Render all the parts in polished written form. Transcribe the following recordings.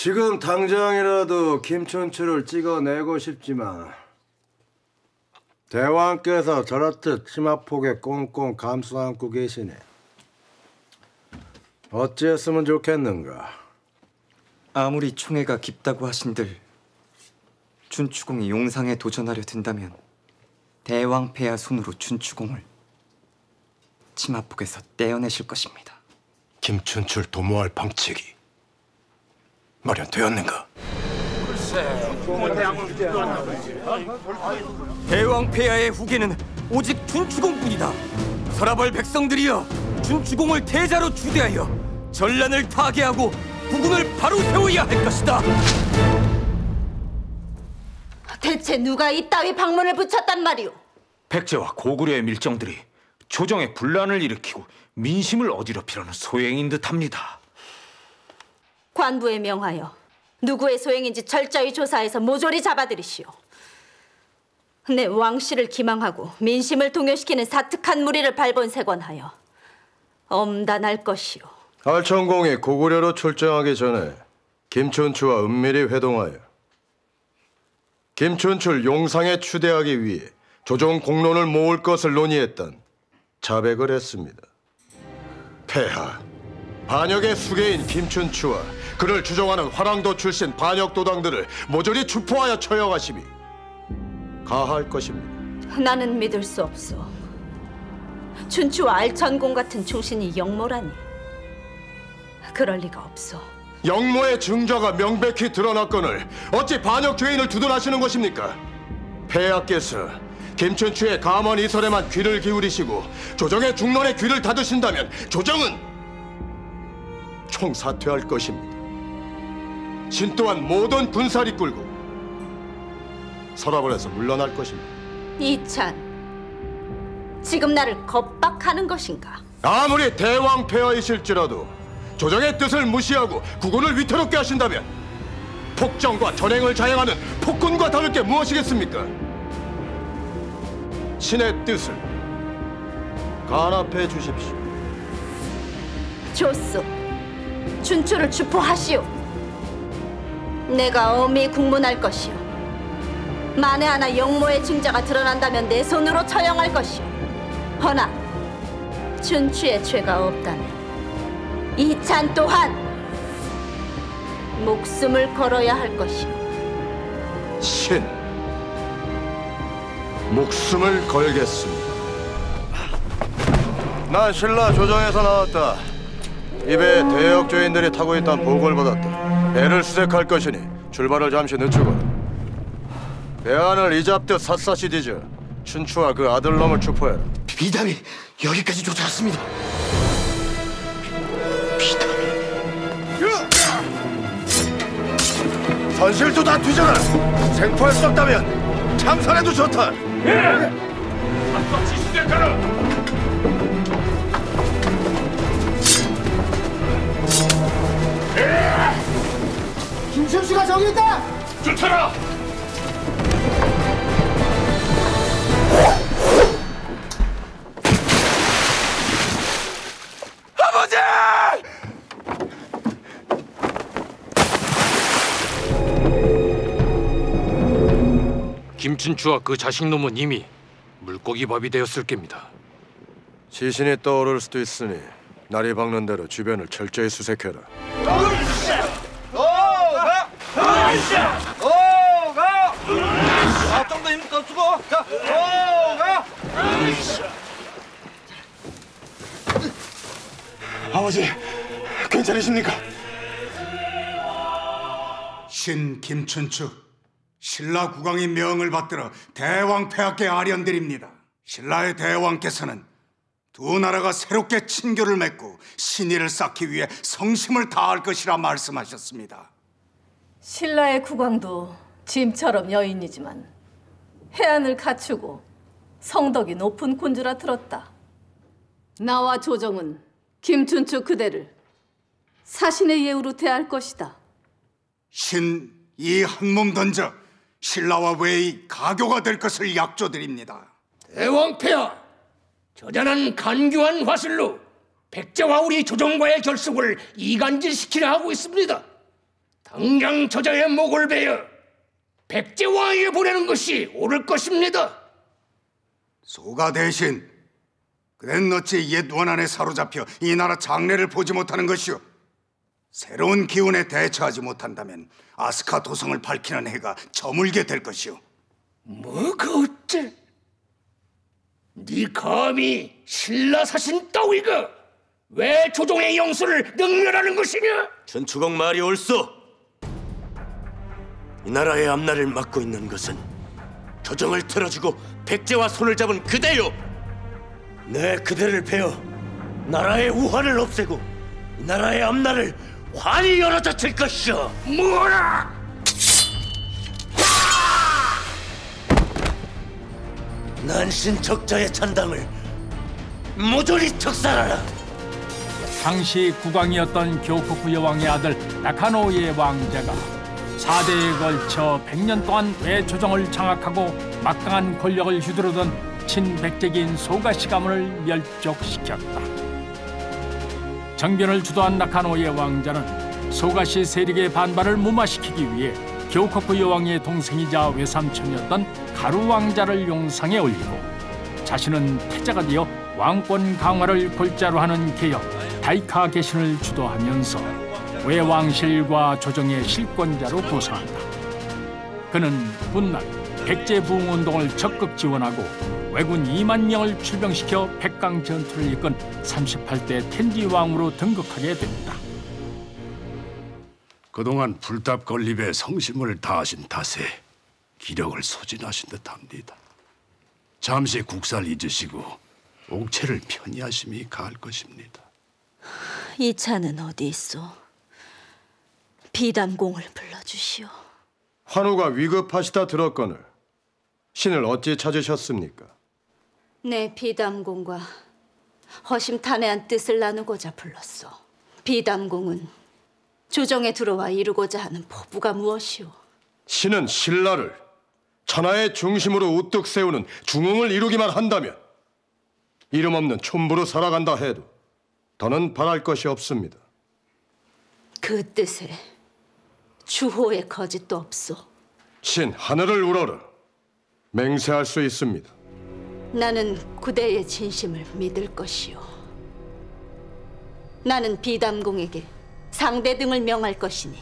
지금 당장이라도 김춘추를 찍어내고 싶지만 대왕께서 저렇듯 치마폭에 꽁꽁 감싸 안고 계시니 어찌했으면 좋겠는가? 아무리 총애가 깊다고 하신들 춘추공이 용상에 도전하려 든다면 대왕폐하 손으로 춘추공을 치마폭에서 떼어내실 것입니다. 김춘추를 도모할 방책이 마련되었는가? 대왕폐하의 후계는 오직 춘추공뿐이다. 서라벌 백성들이여, 춘추공을 태자로 추대하여 전란을 타개하고 국운을 바로 세워야 할 것이다. 대체 누가 이따위 방문을 붙였단 말이오? 백제와 고구려의 밀정들이 조정에 분란을 일으키고 민심을 어지럽히려는 소행인 듯합니다. 관부에 명하여 누구의 소행인지 철저히 조사해서 모조리 잡아들이시오. 내 왕실을 기망하고 민심을 동요시키는 사특한 무리를 발본색원하여 엄단할 것이오. 알천공이 고구려로 출정하기 전에 김춘추와 은밀히 회동하여 김춘추를 용상에 추대하기 위해 조정 공론을 모을 것을 논의했던 자백을 했습니다. 폐하, 반역의 수괴인 김춘추와 그를 주종하는 화랑도 출신 반역도당들을 모조리 추포하여 처형하심이 가할 것입니다. 나는 믿을 수 없소. 춘추와 알천공 같은 충신이 영모라니. 그럴 리가 없소. 영모의 증거가 명백히 드러났거늘 어찌 반역 죄인을 두둔하시는 것입니까? 폐하께서 김춘추의 감언 이설에만 귀를 기울이시고 조정의 중론에 귀를 닫으신다면 조정은 총사퇴할 것입니다. 신 또한 모든 군사리 끌고 서라벌에서 물러날 것입니다. 이찬, 지금 나를 겁박하는 것인가? 아무리 대왕 폐하이실지라도 조정의 뜻을 무시하고 국군을 위태롭게 하신다면 폭정과 전행을 자행하는 폭군과 다를 게 무엇이겠습니까? 신의 뜻을 간합해 주십시오. 좋소. 춘추를 추포하시오. 내가 엄히 국문할 것이오. 만에 하나 영모의 증자가 드러난다면 내 손으로 처형할 것이오. 허나 춘추의 죄가 없다면 이찬 또한 목숨을 걸어야 할 것이오. 신, 목숨을 걸겠습니다. 난 신라 조정에서 나왔다. 입에 대역죄인들이 타고 있다는 보고를 받았다. 배를 수색할 것이니 출발을 잠시 늦추거라. 배안을 이잡듯 샅샅이 뒤져 춘추와 그 아들놈을 추포해라. 비담이 여기까지 쫓아왔습니다. 선실도 다 뒤져라. 생포할 수 없다면 참선해도 좋다. 예! 샅샅이 수색하라. 김춘추가 저기 있다. 쫓아라. 아버지! 김춘추와 그 자식놈은 이미 물고기 밥이 되었을 겁니다. 시신이 떠오를 수도 있으니 날이 박는 대로 주변을 철저히 수색해라. 좀 더 힘 더 쓰고. 자, 가. 아버지, 괜찮으십니까? 신 김춘추, 신라 국왕의 명을 받들어 대왕 폐하께 아련드립니다. 신라의 대왕께서는 두 나라가 새롭게 친교를 맺고 신의를 쌓기 위해 성심을 다할 것이라 말씀하셨습니다. 신라의 국왕도 짐처럼 여인이지만 해안을 갖추고 성덕이 높은 군주라 들었다. 나와 조정은 김춘추 그대를 사신의 예우로 대할 것이다. 신 이 한 몸 던져 신라와 외의 가교가 될 것을 약조드립니다. 대왕폐하, 저자는 간교한 화술로 백제와 우리 조정과의 결속을 이간질시키려 하고 있습니다. 당장 저자의 목을 베어 백제왕에게 보내는 것이 옳을 것입니다. 소가 대신 그댄 어찌 옛 원한에 사로잡혀 이 나라 장래를 보지 못하는 것이오? 새로운 기운에 대처하지 못한다면 아스카 도성을 밝히는 해가 저물게 될 것이오. 뭐가 어째? 네 감히 신라 사신 따위가 왜 조정의 영수를 능멸하는 것이냐? 전추공 말이 옳소. 이 나라의 앞날을 맡고 있는 것은 조정을 틀어주고 백제와 손을 잡은 그대요. 내 그대를 베어 나라의 우환을 없애고 이 나라의 앞날을 환히 열어젖힐 것이오. 뭐라? 난신 적자의 찬담을 모조리 척살하라. 당시 국왕이었던 교코쿠 여왕의 아들 나카노우의 왕자가 4대에 걸쳐 100년 동안 대조정을 장악하고 막강한 권력을 휘두르던 친백제기인 소가시 가문을 멸족시켰다. 정변을 주도한 나카노우의 왕자는 소가시 세력의 반발을 무마시키기 위해 교코쿠 여왕의 동생이자 외삼촌이었던 가루 왕자를 용상에 올리고 자신은 태자가 되어 왕권 강화를 골자로 하는 개혁 다이카 개신을 주도하면서 외왕실과 조정의 실권자로 부상한다. 그는 훗날 백제 부흥운동을 적극 지원하고 왜군 2만 명을 출병시켜 백강 전투를 이끈 38대 텐지 왕으로 등극하게 됐다. 그동안 불탑 건립에 성심을 다하신 탓에 기력을 소진하신 듯합니다. 잠시 국사를 잊으시고 옥체를 편히 하심이 가할 것입니다. 이 차는 어디 있어? 비담공을 불러주시오. 환우가 위급하시다 들었거늘 신을 어찌 찾으셨습니까? 내 비담공과 허심탄회한 뜻을 나누고자 불렀소. 비담공은 조정에 들어와 이루고자 하는 포부가 무엇이오? 신은 신라를 천하의 중심으로 우뚝 세우는 중흥을 이루기만 한다면 이름 없는 촌부로 살아간다 해도 더는 바랄 것이 없습니다. 그 뜻에 주호의 거짓도 없소. 신 하늘을 우러러 맹세할 수 있습니다. 나는 구대의 진심을 믿을 것이오. 나는 비담공에게 상대 등을 명할 것이니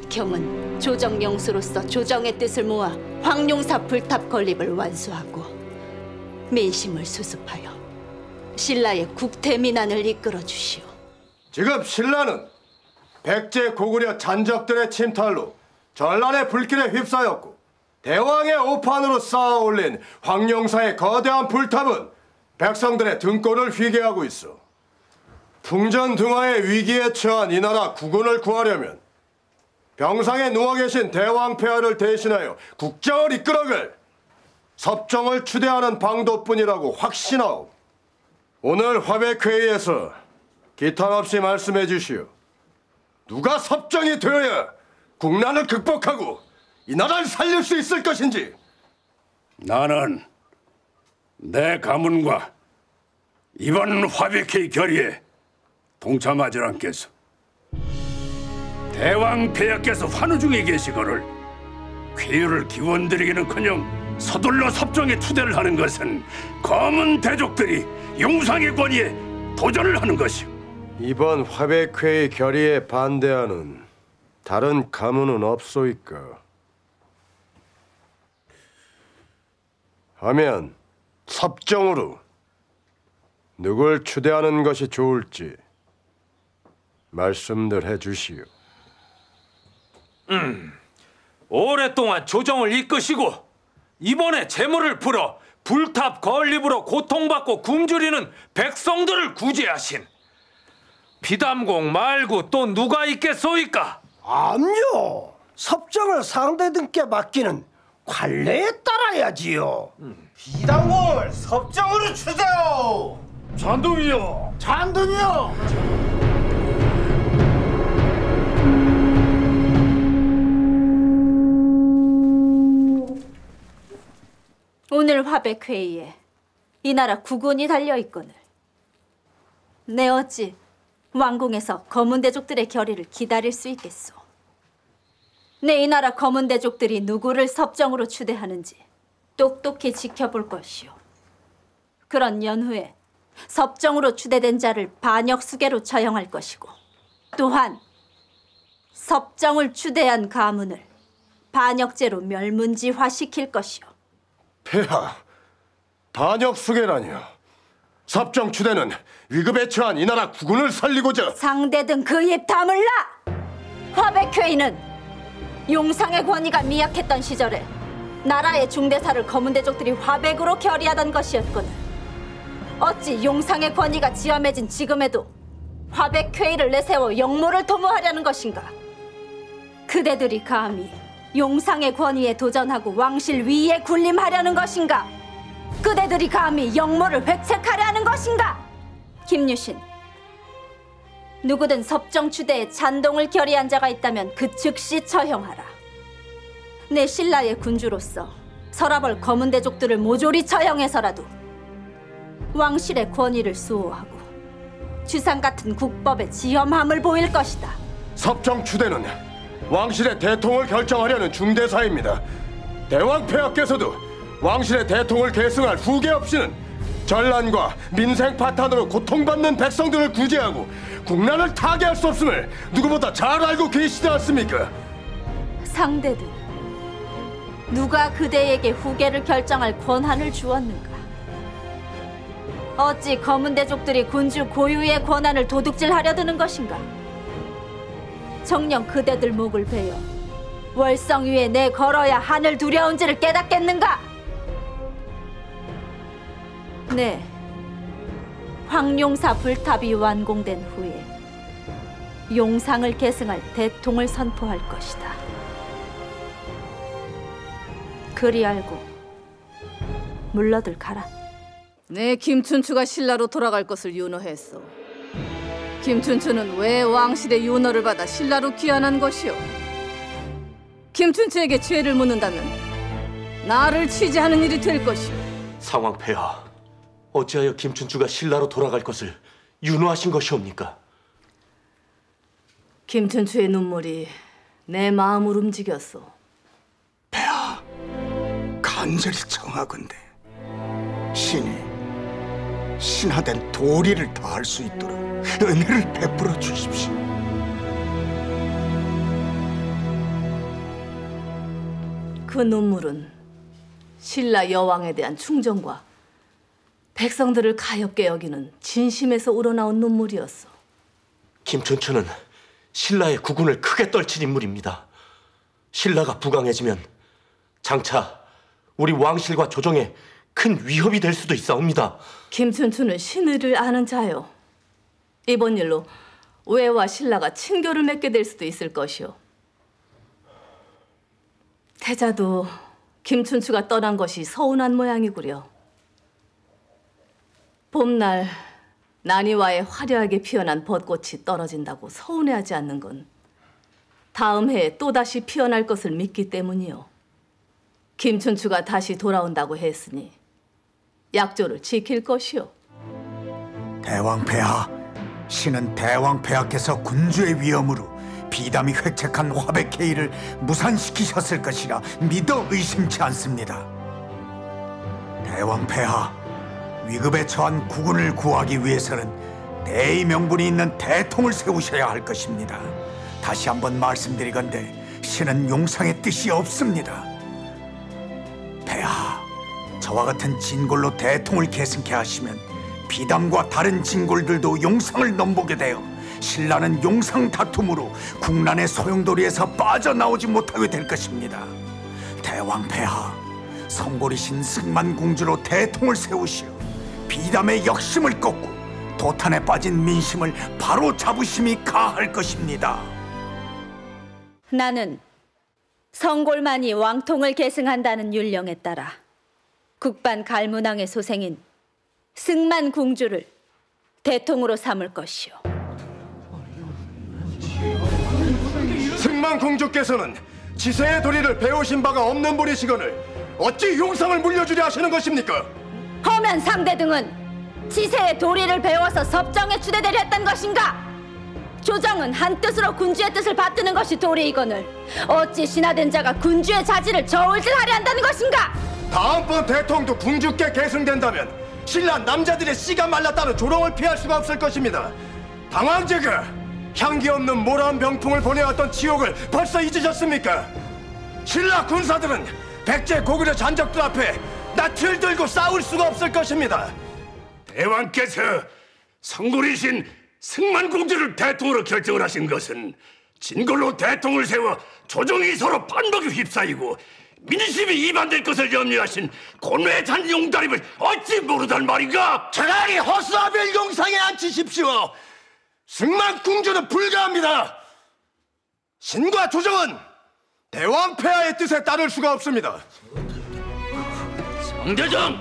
경은 조정 영수로서 조정의 뜻을 모아 황룡사 불탑 건립을 완수하고 민심을 수습하여 신라의 국태민안을 이끌어 주시오. 지금 신라는 백제 고구려 잔적들의 침탈로 전란의 불길에 휩싸였고 대왕의 오판으로 쌓아올린 황룡사의 거대한 불탑은 백성들의 등골을 휘게 하고 있어. 풍전등화의 위기에 처한 이 나라 국운을 구하려면 병상에 누워 계신 대왕폐하를 대신하여 국정을 이끌어갈 섭정을 추대하는 방도뿐이라고 확신하오. 오늘 화백회의에서 기탄 없이 말씀해 주시오. 누가 섭정이 되어야 국난을 극복하고 이 나라를 살릴 수 있을 것인지. 나는 내 가문과 이번 화백회의 결의에 동참하지 않겠소. 대왕 폐하께서 환우 중에 계시거늘 쾌유를 기원드리기는커녕 서둘러 섭정에 투대를 하는 것은 검은 대족들이 용상의 권위에 도전을 하는 것이오. 이번 화백회의 결의에 반대하는 다른 가문은 없소이까? 하면 섭정으로 누굴 추대하는 것이 좋을지 말씀들 해주시오. 오랫동안 조정을 이끄시고 이번에 재물을 풀어 불탑 건립으로 고통받고 굶주리는 백성들을 구제하신 비담공 말고 또 누가 있겠소이까? 암요. 섭정을 상대 등께 맡기는 관례에 따라야지요. 비담공을 섭정으로 주세요. 잔둥이요. 잔둥이요. 오늘 화백회의에 이 나라 국운이 달려있거늘 내 어찌 왕궁에서 검은대족들의 결의를 기다릴 수 있겠소? 내 이 나라 검은 대족들이 누구를 섭정으로 추대하는지 똑똑히 지켜볼 것이오. 그런 연후에 섭정으로 추대된 자를 반역수계로 처형할 것이고, 또한 섭정을 추대한 가문을 반역죄로 멸문지화시킬 것이오. 폐하, 반역수계라니요. 섭정 추대는 위급에 처한 이 나라 국군을 살리고자. 상대등 그 입 다물라! 화백회의는 용상의 권위가 미약했던 시절에 나라의 중대사를 검은 대족들이 화백으로 결의하던 것이었거늘 어찌 용상의 권위가 지엄해진 지금에도 화백회의를 내세워 영모를 도모하려는 것인가? 그대들이 감히 용상의 권위에 도전하고 왕실 위에 군림하려는 것인가? 그대들이 감히 영모를 획책하려 하는 것인가? 김유신, 누구든 섭정추대에 찬동을 결의한 자가 있다면 그 즉시 처형하라. 내 신라의 군주로서 서라벌 검은 대족들을 모조리 처형해서라도 왕실의 권위를 수호하고 주상 같은 국법의 지엄함을 보일 것이다. 섭정추대는 왕실의 대통을 결정하려는 중대사입니다. 대왕폐하께서도 왕실의 대통을 계승할 후계 없이는 전란과 민생 파탄으로 고통받는 백성들을 구제하고 국난을 타개할 수 없음을 누구보다 잘 알고 계시지 않습니까? 상대들, 누가 그대에게 후계를 결정할 권한을 주었는가? 어찌 검은 대족들이 군주 고유의 권한을 도둑질하려 드는 것인가? 정녕 그대들 목을 베어 월성 위에 내 걸어야 하늘 두려운지를 깨닫겠는가? 네, 황룡사 불탑이 완공된 후에 용상을 계승할 대통을 선포할 것이다. 그리 알고 물러들 가라. 내 김춘추가 신라로 돌아갈 것을 윤호했소. 김춘추는 왜 왕실의 윤호를 받아 신라로 귀환한 것이오? 김춘추에게 죄를 묻는다면 나를 취재하는 일이 될 것이오. 상왕폐하, 어찌하여 김춘추가 신라로 돌아갈 것을 윤호하신 것이옵니까? 김춘추의 눈물이 내 마음을 움직였소. 폐하, 간절히 청하건대 신이 신하된 도리를 다할 수 있도록 은혜를 베풀어 주십시오. 그 눈물은 신라 여왕에 대한 충정과 백성들을 가엾게 여기는 진심에서 우러나온 눈물이었어. 김춘추는 신라의 국운을 크게 떨친 인물입니다. 신라가 부강해지면 장차 우리 왕실과 조정에 큰 위협이 될 수도 있사옵니다. 김춘추는 신의를 아는 자요. 이번 일로 외와 신라가 친교를 맺게 될 수도 있을 것이오. 태자도 김춘추가 떠난 것이 서운한 모양이구려. 봄날 난이와에 화려하게 피어난 벚꽃이 떨어진다고 서운해하지 않는 건 다음 해에 또다시 피어날 것을 믿기 때문이요. 김춘추가 다시 돌아온다고 했으니 약조를 지킬 것이요. 대왕폐하, 신은 대왕폐하께서 군주의 위엄으로 비담이 획책한 화백회의를 무산시키셨을 것이라 믿어 의심치 않습니다. 대왕폐하, 위급에 처한 국군을 구하기 위해서는 대의 명분이 있는 대통을 세우셔야 할 것입니다. 다시 한번 말씀드리건대 신은 용상의 뜻이 없습니다. 폐하, 저와 같은 진골로 대통을 계승케 하시면 비담과 다른 진골들도 용상을 넘보게 되어 신라는 용상 다툼으로 국난의 소용돌이에서 빠져나오지 못하게 될 것입니다. 대왕폐하, 성골이신 승만공주로 대통을 세우시어 비담의 역심을 꺾고 도탄에 빠진 민심을 바로 잡으심이 가할 것입니다. 나는 성골만이 왕통을 계승한다는 율령에 따라 국반 갈문왕의 소생인 승만공주를 대통으로 삼을 것이오. 승만공주께서는 지세의 도리를 배우신 바가 없는 분이시거늘 어찌 용상을 물려주려 하시는 것입니까? 허면 상대 등은 지세의 도리를 배워서 섭정에 추대되려 했던 것인가? 조정은 한뜻으로 군주의 뜻을 받드는 것이 도리이거늘 어찌 신하된 자가 군주의 자질을 저울질하려 한다는 것인가? 다음번 대통도 군주께 계승된다면 신라 남자들의 씨가 말랐다는 조롱을 피할 수가 없을 것입니다. 당황제가 향기 없는 모란 병풍을 보내왔던 지옥을 벌써 잊으셨습니까? 신라 군사들은 백제 고구려 잔적들 앞에 낯을 들고 싸울 수가 없을 것입니다. 대왕께서 성골이신 승만공주를 대통으로 결정을 하신 것은 진걸로 대통을 세워 조정이 서로 반박에 휩싸이고 민심이 이반될 것을 염려하신 고뇌잔 용다림을 어찌 모르단 말인가? 차라리 허수아벨 용상에 앉히십시오. 승만공주는 불가합니다. 신과 조정은 대왕폐하의 뜻에 따를 수가 없습니다. 상대장,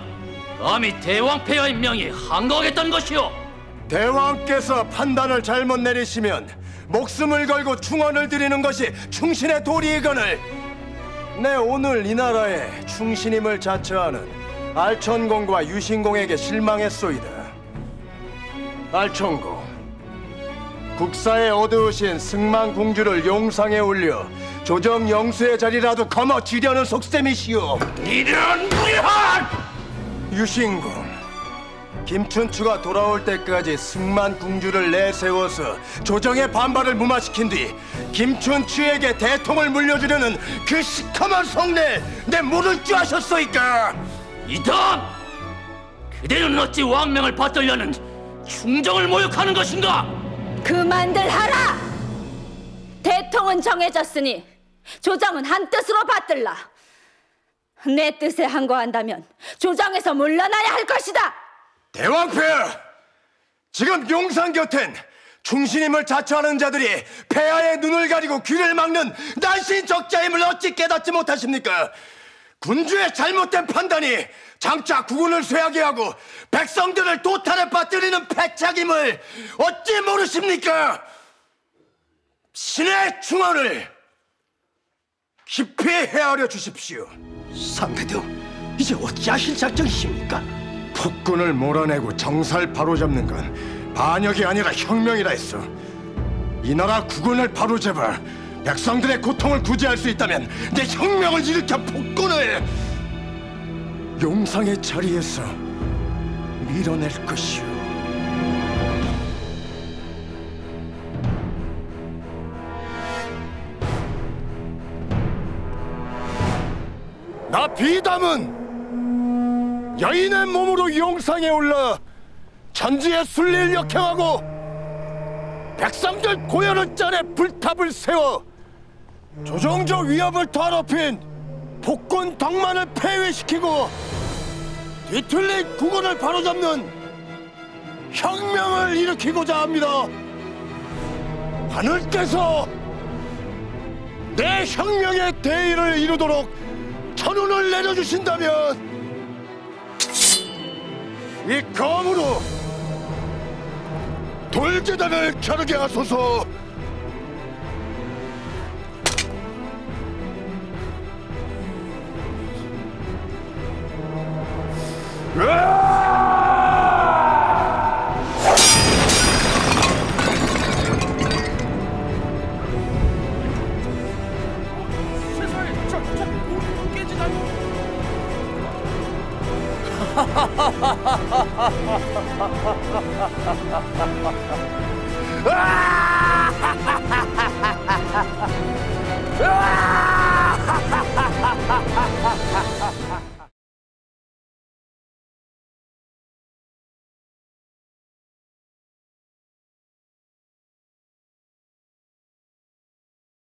감히 대왕폐하의 명에 항거하겠다는 것이오? 대왕께서 판단을 잘못 내리시면 목숨을 걸고 충언을 드리는 것이 충신의 도리이거늘 내 오늘 이 나라에 충신임을 자처하는 알천공과 유신공에게 실망했소이다. 알천공, 국사에 어두우신 승만공주를 용상에 올려 조정 영수의 자리라도 거머쥐려는 속셈이시오. 이런 무례한! 유신공, 김춘추가 돌아올 때까지 승만공주를 내세워서 조정의 반발을 무마시킨 뒤 김춘추에게 대통을 물려주려는 그 시커먼 속내 내 모를 줄 아셨소이까? 이담! 그대는 어찌 왕명을 받들려는 충정을 모욕하는 것인가? 그만들 하라! 대통은 정해졌으니 조정은 한뜻으로 받들라. 내 뜻에 항거한다면 조정에서 물러나야 할 것이다. 대왕폐하! 지금 용상 곁엔 충신임을 자처하는 자들이 폐하의 눈을 가리고 귀를 막는 난신적자임을 어찌 깨닫지 못하십니까? 군주의 잘못된 판단이 장차 국운을 쇠하게 하고 백성들을 도탄에 빠뜨리는 패착임을 어찌 모르십니까? 신의 충언을 깊이 헤아려 주십시오. 상대등, 이제 어찌하실 작정이십니까? 폭군을 몰아내고 정사를 바로잡는 건 반역이 아니라 혁명이라 했어. 이 나라 국운을 바로잡아 백성들의 고통을 구제할 수 있다면 내 혁명을 일으켜 폭군을 용상의 자리에서 밀어낼 것이오. 나 비담은 여인의 몸으로 용상에 올라 천지의 순리를 역행하고 백성들 고연을 짜내 불탑을 세워 조정조 위협을 더럽힌 폭군 덕만을 폐위시키고 뒤틀린 국원을 바로잡는 혁명을 일으키고자 합니다. 하늘께서 내 혁명의 대의를 이루도록 천운을 내려주신다면 이 검으로 돌제단을 겨루게 하소서. 아!